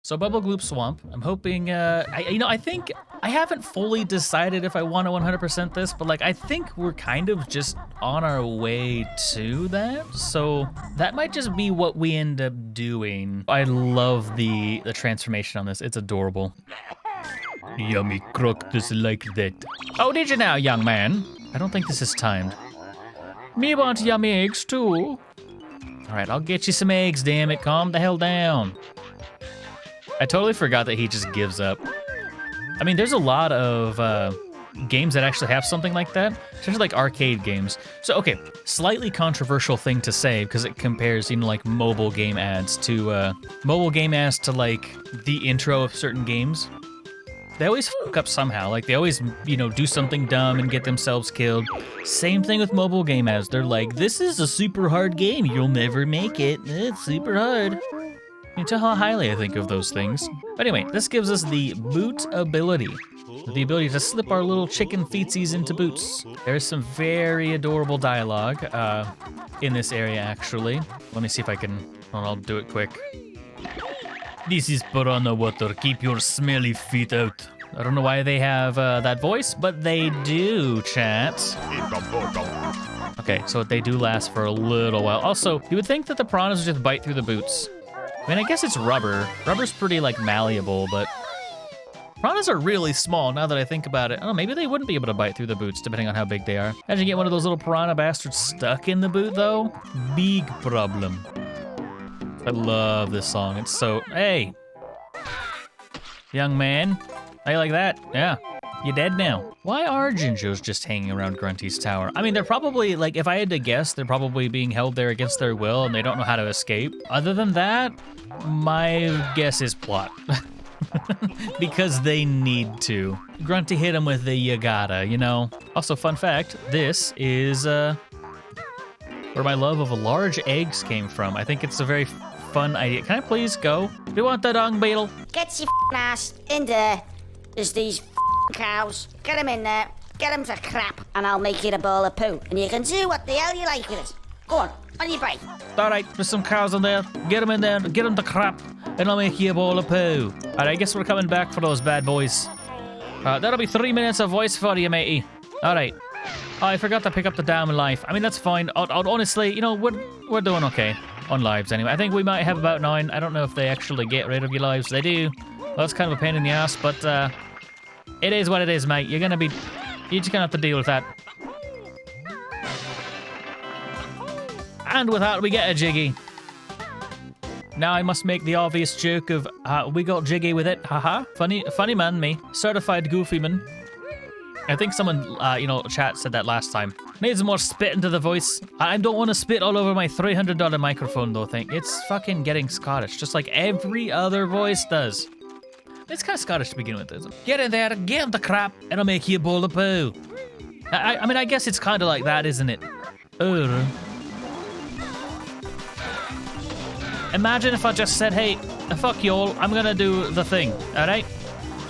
So Bubblegloop Swamp, I'm hoping, I think I haven't fully decided if I want to 100% this, but like I think we're kind of just on our way to that. So that might just be what we end up doing. I love the transformation on this. It's adorable. Yummy crook just like that. Oh, did you now, young man? I don't think this is timed. Me want yummy eggs too. All right, I'll get you some eggs, damn it. Calm the hell down. I totally forgot that he just gives up. I mean, there's a lot of games that actually have something like that, especially like arcade games. So, okay, slightly controversial thing to say because it compares, like mobile game ads to like the intro of certain games. They always fuck up somehow. Like they always, do something dumb and get themselves killed. Same thing with mobile game ads. They're like, this is a super hard game. You'll never make it. It's super hard. You tell how highly I think of those things. But anyway, this gives us the boot ability. The ability to slip our little chicken feetsies into boots. There's some very adorable dialogue in this area, actually. Let me see if I can, I'll do it quick. This is Piranha water. Keep your smelly feet out. I don't know why they have that voice, but they do, chat. Okay, so they do last for a little while. Also, you would think that the piranhas would just bite through the boots. I mean, I guess it's rubber. Rubber's pretty, like, malleable, but piranhas are really small now that I think about it. Oh, maybe they wouldn't be able to bite through the boots, depending on how big they are. Imagine get one of those little piranha bastards stuck in the boot, though. Big problem. I love this song. It's so... Hey! Young man. How you like that? Yeah. You dead now. Why are Jinjos just hanging around Grunty's tower? I mean, they're probably, like, if I had to guess, they're probably being held there against their will and they don't know how to escape. Other than that, my guess is plot. Because they need to. Grunty hit him with the you gotta, Also, fun fact, this is where my love of large eggs came from. I think it's a very fun idea. Can I please go? Do you want the dung beetle? Get your ass in there. There's these cows. Get them in there. Get them to crap, and I'll make you a bowl of poo. And you can do what the hell you like with it. Go on your bike. All right, there's some cows in there. Get them in there, get them to crap, and I'll make you a bowl of poo. All right, I guess we're coming back for those bad boys. That'll be 3 minutes of voice for you, matey. All right. Oh, I forgot to pick up the damn life. I mean, that's fine. Honestly, we're doing okay on lives anyway. I think we might have about 9. I don't know if they actually get rid of your lives. They do. Well, that's kind of a pain in the ass, but it is what it is, mate. You're just gonna have to deal with that. And with that, we get a Jiggy. Now I must make the obvious joke of, we got Jiggy with it. Haha. Funny man, me. Certified goofy man. I think someone, chat said that last time. Needs more spit into the voice. I don't want to spit all over my $300 microphone, though, thing. It's fucking getting Scottish, just like every other voice does. It's kind of Scottish to begin with, isn't it? Get in there, get in the crap, and I'll make you a bowl of poo. I mean, I guess it's kind of like that, isn't it? Imagine if I just said, hey, fuck y'all, I'm gonna do the thing, alright?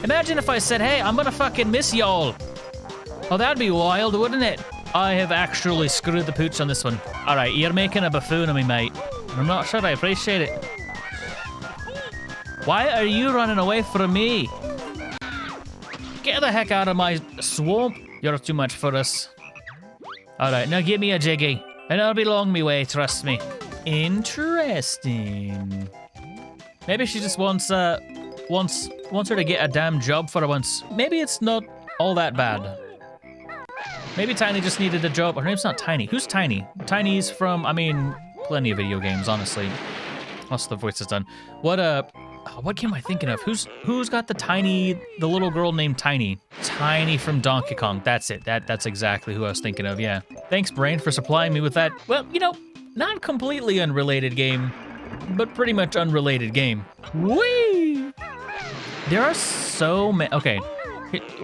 Imagine if I said, hey, I'm gonna fucking miss y'all. Oh, that'd be wild, wouldn't it? I have actually screwed the pooch on this one. Alright, you're making a buffoon of me, mate. I'm not sure I appreciate it. Why are you running away from me? Get the heck out of my swamp. You're too much for us. Alright, now give me a Jiggy. And I'll be long me way, trust me. Interesting. Maybe she just wants her to get a damn job for once. Maybe it's not all that bad. Maybe Tiny just needed a job. Her name's not Tiny. Who's Tiny? Tiny's from, plenty of video games, honestly. Once the voice is done. What game am I thinking of? Who's got the little girl named Tiny? Tiny from Donkey Kong. That's it. That's exactly who I was thinking of, yeah. Thanks, Brain, for supplying me with that. Well, not completely unrelated game, but pretty much unrelated game. Whee! There are so many. Okay,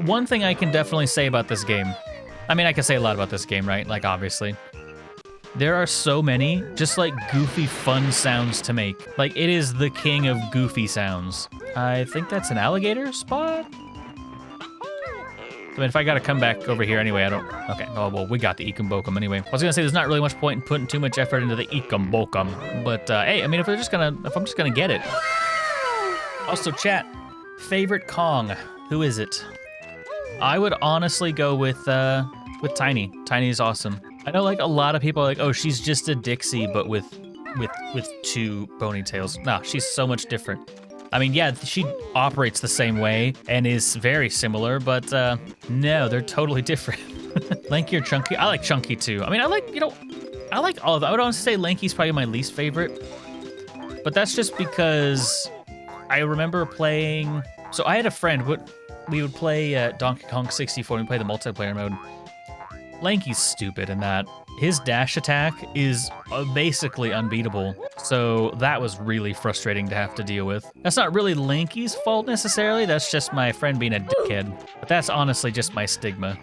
one thing I can definitely say about this game. I mean, I can say a lot about this game, right? Like, obviously. There are so many just like goofy fun sounds to make. Like, it is the king of goofy sounds. I think that's an alligator spot? I mean, if I gotta come back over here anyway, I don't... Okay, oh, well, we got the Ekumbokum anyway. I was gonna say there's not really much point in putting too much effort into the Ekumbokum. But, hey, I mean, if I'm just gonna get it. Also, chat, favorite Kong. Who is it? I would honestly go with Tiny. Tiny is awesome. I know like a lot of people are like, oh, she's just a Dixie, but with 2 ponytails. Nah, she's so much different. I mean, yeah, she operates the same way and is very similar, but no, they're totally different. Lanky or Chunky? I like Chunky too. I mean, I like all of them. I would honestly say Lanky's probably my least favorite, but that's just because I remember playing. So I had a friend. We would play Donkey Kong 64 and we play the multiplayer mode. Lanky's stupid in that his dash attack is basically unbeatable. So that was really frustrating to have to deal with. That's not really Lanky's fault necessarily. That's just my friend being a dickhead. But that's honestly just my stigma.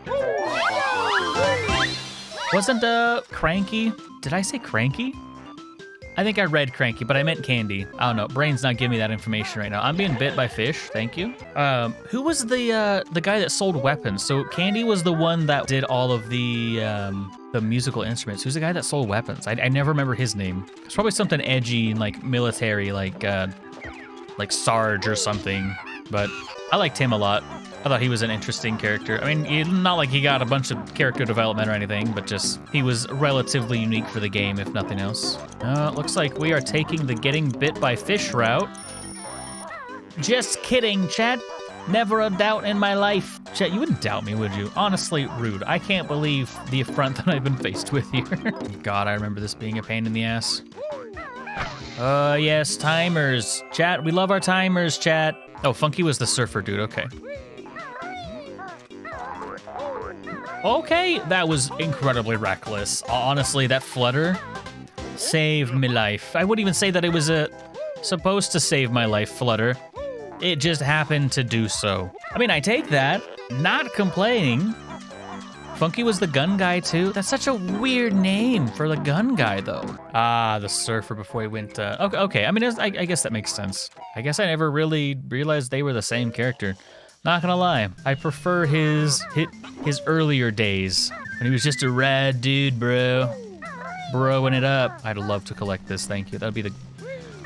Wasn't Cranky? Did I say Cranky? I think I read Cranky, but I meant Candy. I don't know. Brain's not giving me that information right now. I'm being bit by fish. Thank you. Who was the guy that sold weapons? So Candy was the one that did all of the musical instruments. Who's the guy that sold weapons? I never remember his name. It's probably something edgy and like military, like Sarge or something. But I liked him a lot. I thought he was an interesting character. I mean, not like he got a bunch of character development or anything, but just he was relatively unique for the game, if nothing else. It looks like we are taking the getting bit by fish route. Just kidding, Chad. Never a doubt in my life. Chad, you wouldn't doubt me, would you? Honestly, rude. I can't believe the affront that I've been faced with here. God, I remember this being a pain in the ass. Yes, timers. Chat, we love our timers, chat. Oh, Funky was the surfer dude, okay. Okay, that was incredibly reckless. Honestly, that flutter saved my life. I wouldn't even say that it was supposed to save my life flutter. It just happened to do so. I mean, I take that, not complaining. Funky was the gun guy too. That's such a weird name for the gun guy though. Ah, the surfer before he went, okay. I mean, I guess that makes sense. I guess I never really realized they were the same character. Not gonna lie, I prefer his earlier days when he was just a rad dude, bro. Broing it up. I'd love to collect this, thank you. That'd be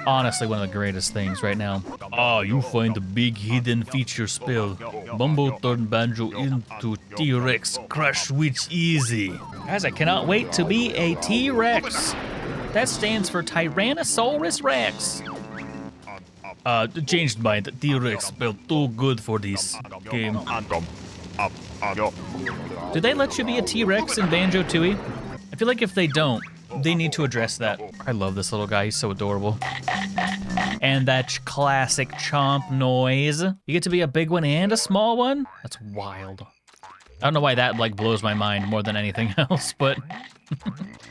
honestly one of the greatest things right now. Oh, you find a big hidden feature spell. Bumbo turn Banjo into T-Rex crush with easy. Guys, I cannot wait to be a T-Rex. That stands for Tyrannosaurus Rex. Changed mind. T-Rex spelled too good for this game. Do they let you be a T-Rex in Banjo-Tooie? I feel like if they don't, they need to address that. I love this little guy. He's so adorable. And that classic chomp noise. You get to be a big one and a small one? That's wild. I don't know why that like blows my mind more than anything else, but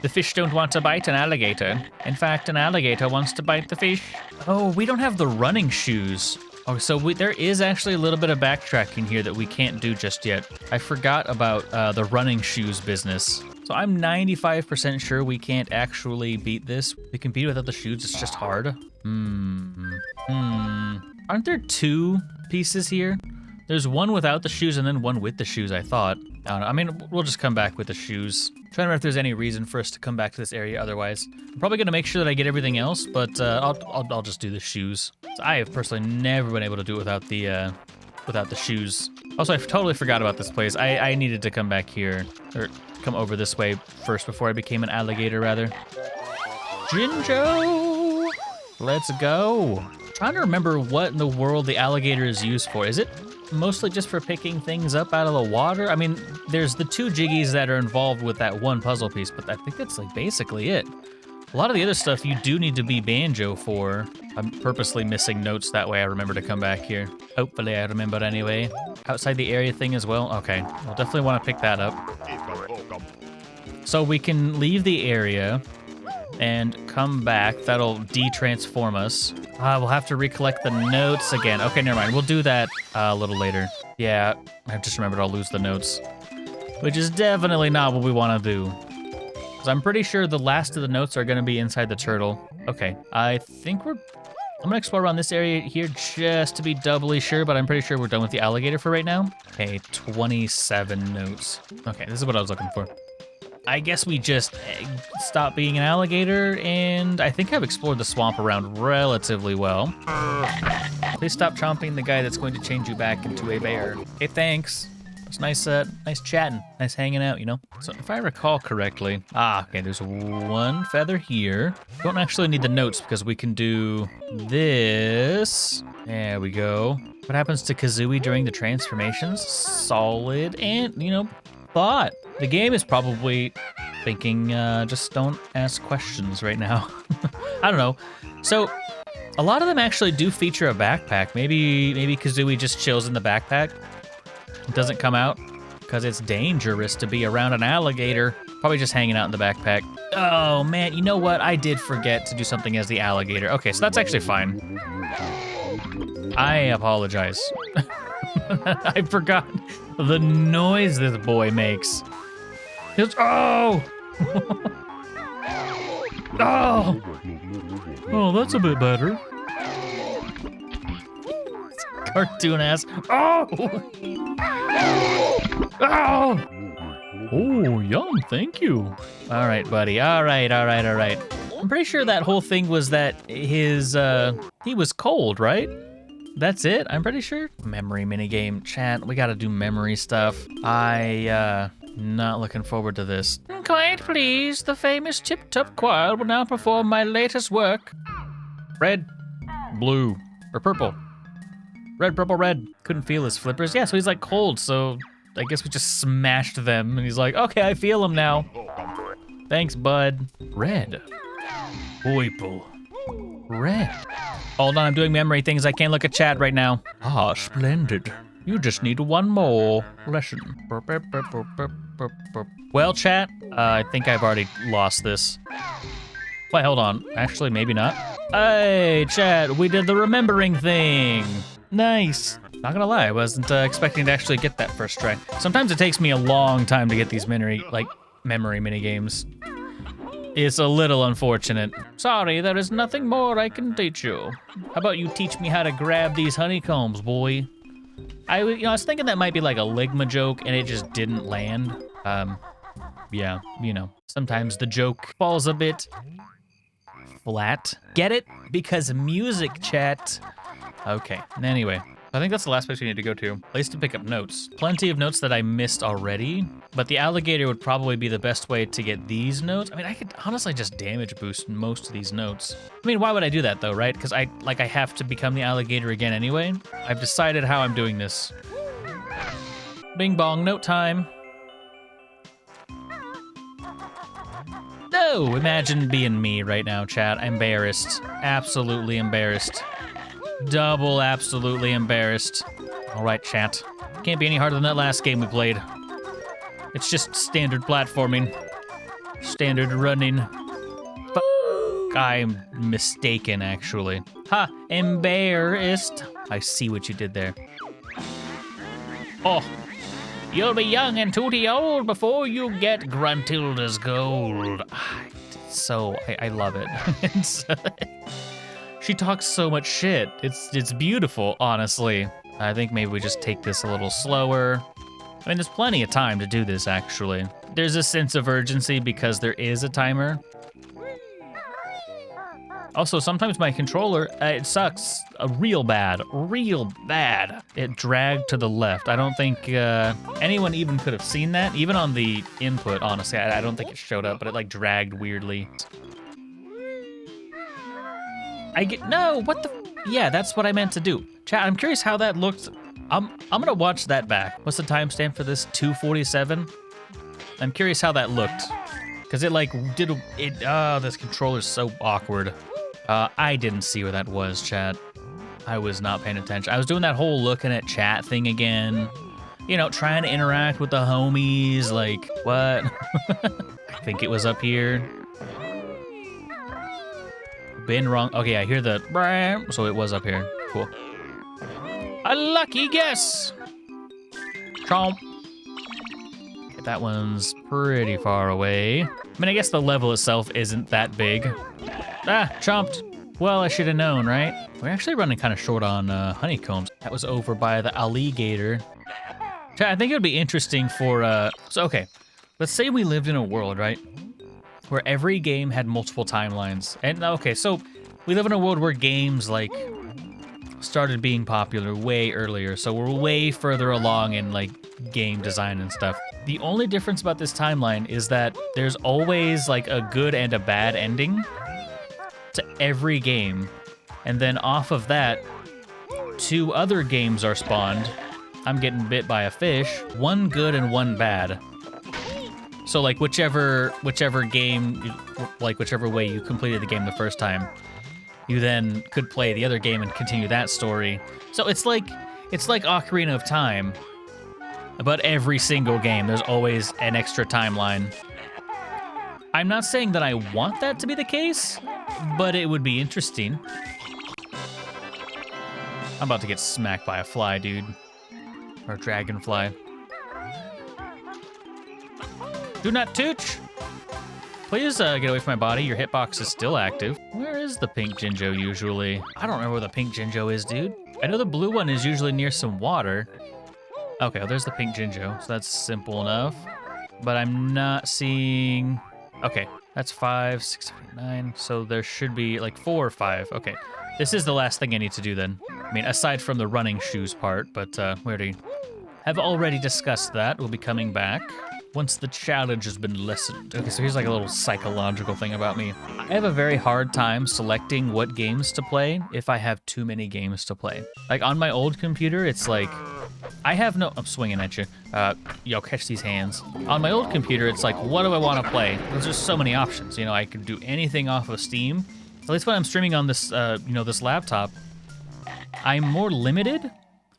the fish don't want to bite an alligator. In fact, an alligator wants to bite the fish. Oh, we don't have the running shoes. Oh, so there is actually a little bit of backtracking here that we can't do just yet. I forgot about the running shoes business. So I'm 95% sure we can't actually beat this. We can beat it without the shoes, it's just hard. Aren't there 2 pieces here? There's one without the shoes and then one with the shoes, I thought. I don't know. I mean, we'll just come back with the shoes. I'm trying to remember if there's any reason for us to come back to this area otherwise. I'm probably gonna make sure that I get everything else, but I'll just do the shoes. So I have personally never been able to do it without the shoes. Also, I totally forgot about this place. I needed to come back here, or come over this way first before I became an alligator, rather. Jinjo! Let's go. I'm trying to remember what in the world the alligator is used for. Is it mostly just for picking things up out of the water? I mean, there's the 2 jiggies that are involved with that one puzzle piece, but I think that's like basically it. A lot of the other stuff you do need to be Banjo for. I'm purposely missing notes, that way I remember to come back here. Hopefully I remember anyway. Outside the area thing as well? Okay, I'll definitely want to pick that up. So we can leave the area and come back. That'll de-transform us. We'll have to recollect the notes again. Okay, never mind. We'll do that a little later. Yeah, I just remembered I'll lose the notes, which is definitely not what we want to do. Because I'm pretty sure the last of the notes are going to be inside the turtle. Okay, I think I'm going to explore around this area here just to be doubly sure, but I'm pretty sure we're done with the alligator for right now. Okay, 27 notes. Okay, this is what I was looking for. I guess we just stop being an alligator, and I think I've explored the swamp around relatively well. Please stop chomping the guy that's going to change you back into a bear. Hey, thanks. It's nice, nice chatting, nice hanging out, you know? So if I recall correctly, okay, there's one feather here. Don't actually need the notes because we can do this. There we go. What happens to Kazooie during the transformations? Solid and, you know, thought. The game is probably thinking, just don't ask questions right now. I don't know. So a lot of them actually do feature a backpack. Maybe Kazooie just chills in the backpack. Doesn't come out because it's dangerous to be around an alligator. Probably just hanging out in the backpack. Oh man, you know what? I did forget to do something as the alligator. Okay, so that's actually fine. I apologize. I forgot the noise this boy makes. It's, oh! Oh! Oh, that's a bit better. Cartoon ass. Oh! Oh! Oh, yum, thank you. All right, buddy. All right. I'm pretty sure that whole thing was that he was cold, right? That's it, I'm pretty sure. Memory minigame. Chat, we gotta do memory stuff. Not looking forward to this. Quiet, please. The famous Tip Top Choir will now perform my latest work. Red, blue, or purple. Red, purple, red. Couldn't feel his flippers. Yeah, so he's like cold, so I guess we just smashed them. And he's like, okay, I feel them now. Thanks, bud. Red. Purple. Red. Hold on, I'm doing memory things. I can't look at chat right now. Ah, splendid. You just need one more lesson. Well, chat, I think I've already lost this. Wait, hold on. Actually, maybe not. Hey, chat, we did the remembering thing. Nice. Not gonna lie, I wasn't expecting to actually get that first try. Sometimes it takes me a long time to get these memory minigames. It's a little unfortunate. Sorry, there is nothing more I can teach you. How about you teach me how to grab these honeycombs, boy? I was thinking that might be like a Ligma joke, and it just didn't land. Yeah, you know, sometimes the joke falls a bit flat. Get it? Because music, chat. Okay, anyway. I think that's the last place we need to go to. Place to pick up notes. Plenty of notes that I missed already, but the alligator would probably be the best way to get these notes. I mean, I could honestly just damage boost most of these notes. I mean, why would I do that though, right? Because I have to become the alligator again anyway. I've decided how I'm doing this. Bing bong, note time. No, imagine being me right now, chat. Embarrassed, absolutely embarrassed. Double absolutely embarrassed. All right, chat. Can't be any harder than that last game we played. It's just standard platforming. Standard running. I'm mistaken, actually. Ha! Embarrassed. I see what you did there. Oh. You'll be young and tooty old before you get Gruntilda's gold. So, I love it. It's... She talks so much shit. It's beautiful, honestly. I think maybe we just take this a little slower. I mean, there's plenty of time to do this, actually. There's a sense of urgency because there is a timer. Also, sometimes my controller, it sucks real bad. It dragged to the left. I don't think anyone even could have seen that. Even on the input, honestly, I don't think it showed up, but it like dragged weirdly. No, what the? Yeah, that's what I meant to do. Chat, I'm curious how that looked. I'm gonna watch that back. What's the timestamp for this? 2:47. I'm curious how that looked. Cause it like this controller's so awkward. I didn't see where that was, chat. I was not paying attention. I was doing that whole looking at chat thing again. You know, trying to interact with the homies, like, what? I think it was up here. Been wrong. Okay, I hear the brah, so it was up here. Cool. A lucky guess. Chomp. Okay, that one's pretty far away. I mean, I guess the level itself isn't that big. Ah, chomped. Well, I should have known, right? We're actually running kind of short on honeycombs. That was over by the alligator. I think it would be interesting for, so okay, let's say we lived in a world, right? Where every game had multiple timelines. And okay, so we live in a world where games like started being popular way earlier, so we're way further along in like game design and stuff. The only difference about this timeline is that there's always like a good and a bad ending to every game, and then off of that, 2 other games are spawned. I'm getting bit by a fish, 1 good and 1 bad. So like whichever game, like whichever way you completed the game the first time, you then could play the other game and continue that story. So it's like Ocarina of Time, but every single game there's always an extra timeline. I'm not saying that I want that to be the case, but it would be interesting. I'm about to get smacked by a fly, dude. Or a dragonfly. Do not touch! Please get away from my body. Your hitbox is still active. Where is the pink Jinjo usually? I don't remember where the pink Jinjo is, dude. I know the blue one is usually near some water. Okay, well, there's the pink Jinjo, so that's simple enough. But I'm not seeing... Okay, that's 5, 6, 7, 9. So there should be like 4 or 5. Okay, this is the last thing I need to do then. I mean, aside from the running shoes part, but we already have already discussed that. We'll be coming back once the challenge has been lessened. Okay, so here's like a little psychological thing about me. I have a very hard time selecting what games to play if I have too many games to play. Like on my old computer, it's like, I'm swinging at you. Yo, catch these hands. On my old computer, it's like, what do I want to play? There's just so many options. You know, I could do anything off of Steam. At least when I'm streaming on this, this laptop, I'm more limited.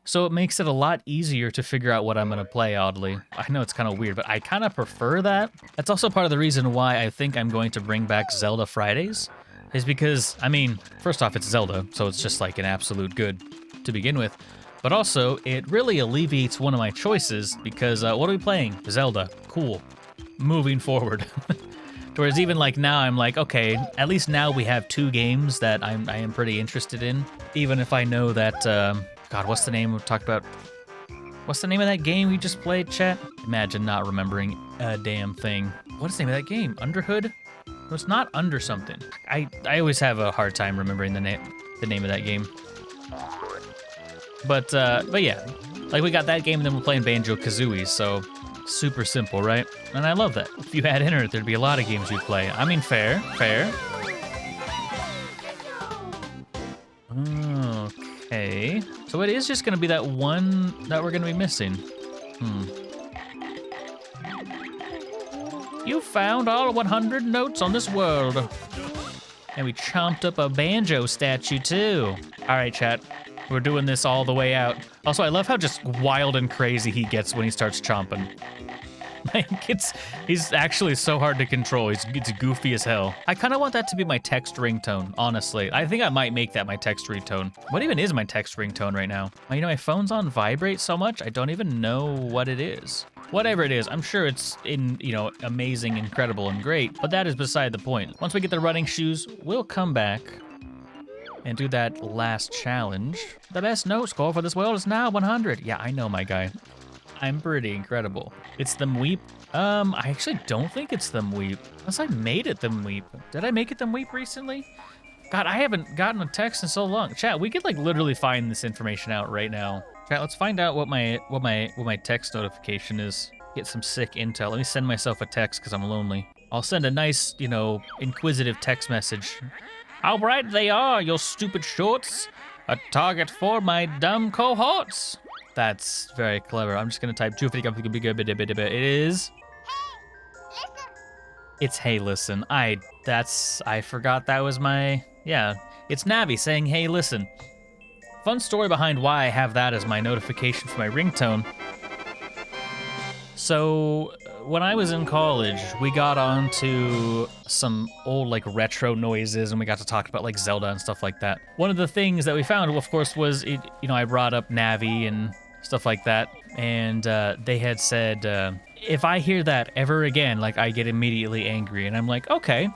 So it makes it a lot easier to figure out what I'm going to play, oddly. I know it's kind of weird, but I kind of prefer that. That's also part of the reason why I think I'm going to bring back Zelda Fridays, is because, I mean, first off, it's Zelda, so it's just like an absolute good to begin with. But also, it really alleviates one of my choices, because what are we playing? Zelda. Cool. Moving forward. Whereas even like now, I'm like, okay, at least now we have 2 games that I am pretty interested in, even if I know that... God, what's the name we talked about? What's the name of that game we just played, chat? Imagine not remembering a damn thing. What is the name of that game? Underhood? No, it's not Under something. I always have a hard time remembering the name of that game. But yeah, like we got that game and then we're playing Banjo-Kazooie, so super simple, right? And I love that. If you had internet, there'd be a lot of games you'd play. I mean, fair. Okay, so it is just gonna be that one that we're gonna be missing. You found all 100 notes on this world. And we chomped up a banjo statue too. All right, chat, we're doing this all the way out. Also, I love how just wild and crazy he gets when he starts chomping. Like, he's actually so hard to control. It's goofy as hell. I kind of want that to be my text ringtone, honestly. I think I might make that my text ringtone. What even is my text ringtone right now? You know, my phone's on vibrate so much, I don't even know what it is. Whatever it is, I'm sure it's amazing, incredible, and great, but that is beside the point. Once we get the running shoes, we'll come back and do that last challenge. The best note score for this world is now 100. Yeah, I know, my guy. I'm pretty incredible. It's the Mweep. I actually don't think it's the Mweep. Unless I made it the Mweep. Did I make it the Mweep recently? God, I haven't gotten a text in so long. Chat, we could like literally find this information out right now. Chat, let's find out what my text notification is. Get some sick intel. Let me send myself a text because I'm lonely. I'll send a nice, inquisitive text message. How bright they are, your stupid shorts. A target for my dumb cohorts. That's very clever. I'm just gonna type it is. It's hey listen. I forgot that was my, yeah. It's Navi saying hey listen. Fun story behind why I have that as my notification for my ringtone. So when I was in college, we got onto some old like retro noises and we got to talk about like Zelda and stuff like that. One of the things that we found, of course, was I brought up Navi and stuff like that, and they had said, if I hear that ever again, like I get immediately angry, and I'm like, okay.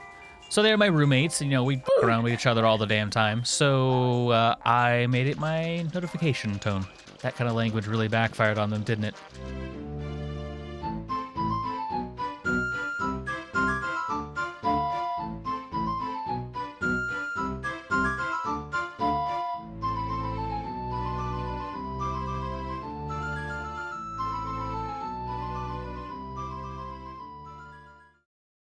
So they're my roommates, and we f around with each other all the damn time, so I made it my notification tone. That kind of language really backfired on them, didn't it?